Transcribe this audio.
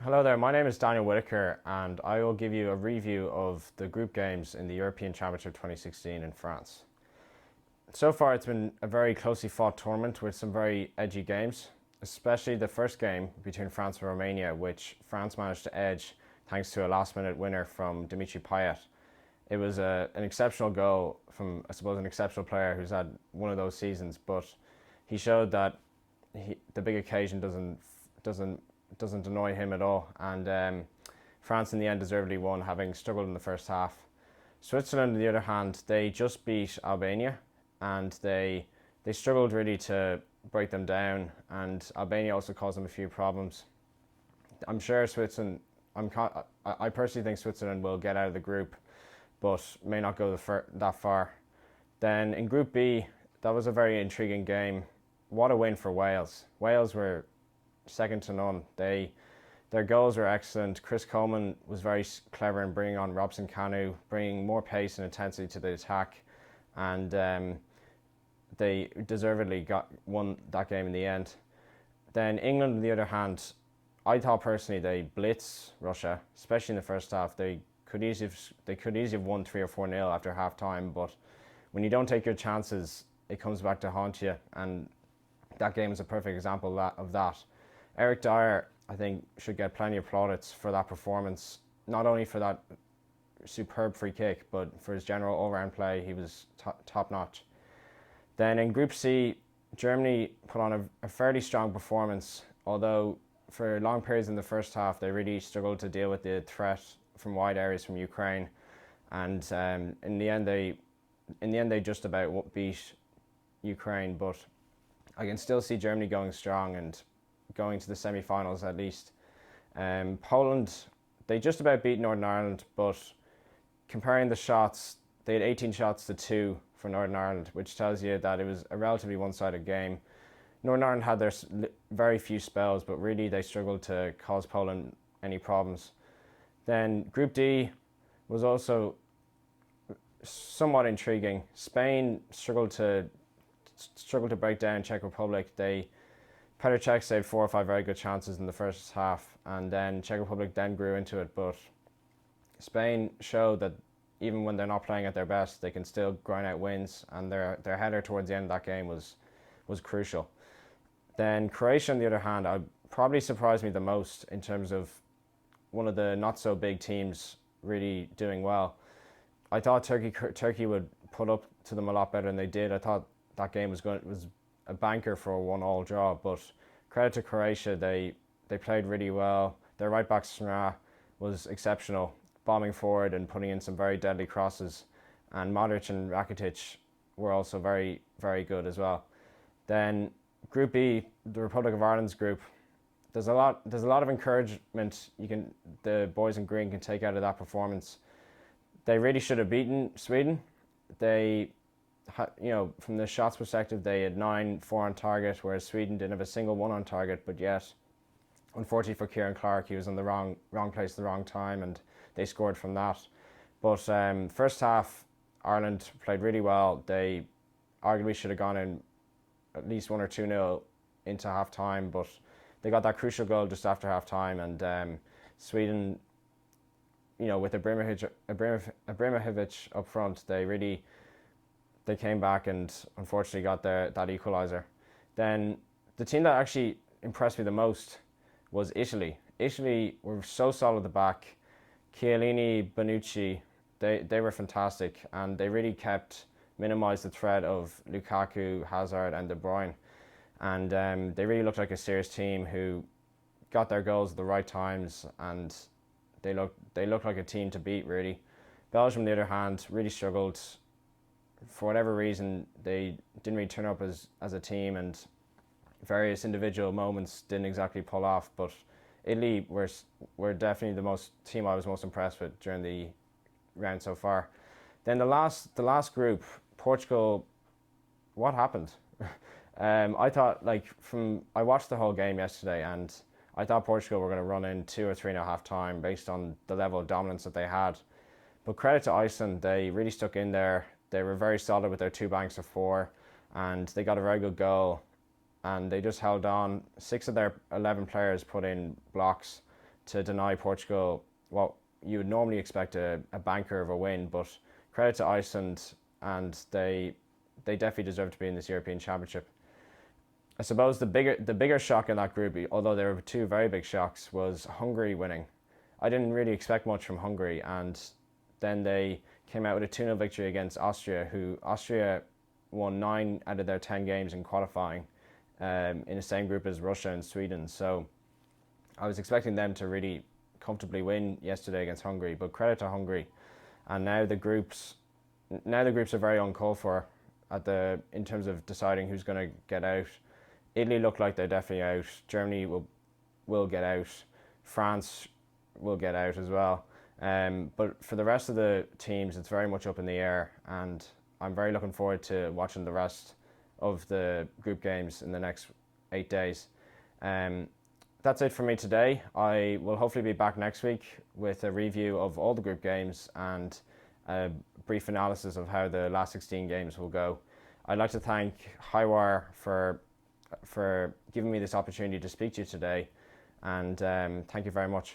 Hello there, my name is Daniel Whitaker and I will give you a review of the group games in the European Championship 2016 in France. So far it's been a very closely fought tournament with some very edgy games, especially the first game between France and Romania, which France managed to edge thanks to a last minute winner from Dimitri Payet. It was an exceptional goal from, I suppose, an exceptional player who's had one of those seasons, but he showed that the big occasion doesn't annoy him at all, and France in the end deservedly won, having struggled in the first half. Switzerland, on the other hand, they just beat Albania, and they struggled really to break them down, and Albania also caused them a few problems. I'm sure Switzerland. I personally think Switzerland will get out of the group, but may not go that far. Then in Group B, that was a very intriguing game. What a win for Wales! Wales were second to none. Their goals were excellent. Chris Coleman was very clever in bringing on Robson Kanu, bringing more pace and intensity to the attack, and they deservedly won that game in the end. Then England, on the other hand, I thought personally they blitzed Russia, especially in the first half. They could easily have won 3 or 4-0 after half time, but when you don't take your chances, it comes back to haunt you, and that game is a perfect example of that. Eric Dyer, I think, should get plenty of plaudits for that performance, not only for that superb free kick, but for his general all-round play. He was top-notch. Then in Group C, Germany put on a fairly strong performance, although for long periods in the first half they really struggled to deal with the threat from wide areas from Ukraine, and in the end they just about beat Ukraine. But I can still see Germany going strong and going to the semi-finals at least. Poland, they just about beat Northern Ireland, but comparing the shots, they had 18 shots to 2 for Northern Ireland, which tells you that it was a relatively one-sided game. Northern Ireland had their very few spells, but really they struggled to cause Poland any problems. Then Group D was also somewhat intriguing. Spain struggled to break down Czech Republic. Petr Cech saved 4 or 5 very good chances in the first half, and then Czech Republic then grew into it. But Spain showed that even when they're not playing at their best, they can still grind out wins, and their header towards the end of that game was crucial. Then Croatia, on the other hand, probably surprised me the most in terms of one of the not so big teams really doing well. I thought Turkey would put up to them a lot better than they did. I thought that game was a banker for a 1-1 draw, but credit to Croatia, they played really well. Their right back Sra was exceptional, bombing forward and putting in some very deadly crosses, and Modric and Rakitic were also very, very good as well. Then Group B, the Republic of Ireland's group, there's a lot of encouragement the boys in green can take out of that performance. They really should have beaten Sweden. From the shots perspective, they had 9 4 on target, whereas Sweden didn't have a single one on target. But yet, unfortunately for Kieran Clark, he was in the wrong place at the wrong time, and they scored from that. But first half, Ireland played really well. They arguably should have gone in at least 1 or 2-0 into half time, but they got that crucial goal just after half time, and Sweden, with Ibrahimovic up front, they came back and unfortunately got that equaliser. Then the team that actually impressed me the most was Italy. Italy were so solid at the back. Chiellini, Bonucci, they were fantastic, and they really minimised the threat of Lukaku, Hazard and De Bruyne. And they really looked like a serious team who got their goals at the right times, and they looked like a team to beat, really. Belgium, on the other hand, really struggled. For whatever reason, they didn't really turn up as a team, and various individual moments didn't exactly pull off. But Italy were definitely the team I was most impressed with during the round so far. Then the last group, Portugal. What happened? I thought, I watched the whole game yesterday, and I thought Portugal were going to run in 2 or 3 at half time based on the level of dominance that they had. But credit to Iceland, they really stuck in there. They were very solid with their 2 banks of 4, and they got a very good goal, and they just held on. 6 of their 11 players put in blocks. to deny Portugal what you would normally expect a banker of a win. But credit to Iceland, and they definitely deserve to be in this European Championship. I suppose the bigger shock in that group, although there were two very big shocks, was Hungary winning. I didn't really expect much from Hungary, and then they came out with a 2-0 victory against Austria, who Austria won 9 out of their 10 games in qualifying, in the same group as Russia and Sweden. So I was expecting them to really comfortably win yesterday against Hungary, but credit to Hungary. And now the groups are very uncalled for in terms of deciding who's going to get out. Italy look like they're definitely out. Germany will get out. France will get out as well. But for the rest of the teams, it's very much up in the air, and I'm very looking forward to watching the rest of the group games in the next 8 days. That's it for me today. I will hopefully be back next week with a review of all the group games and a brief analysis of how the last 16 games will go. I'd like to thank Highwire for giving me this opportunity to speak to you today, and thank you very much.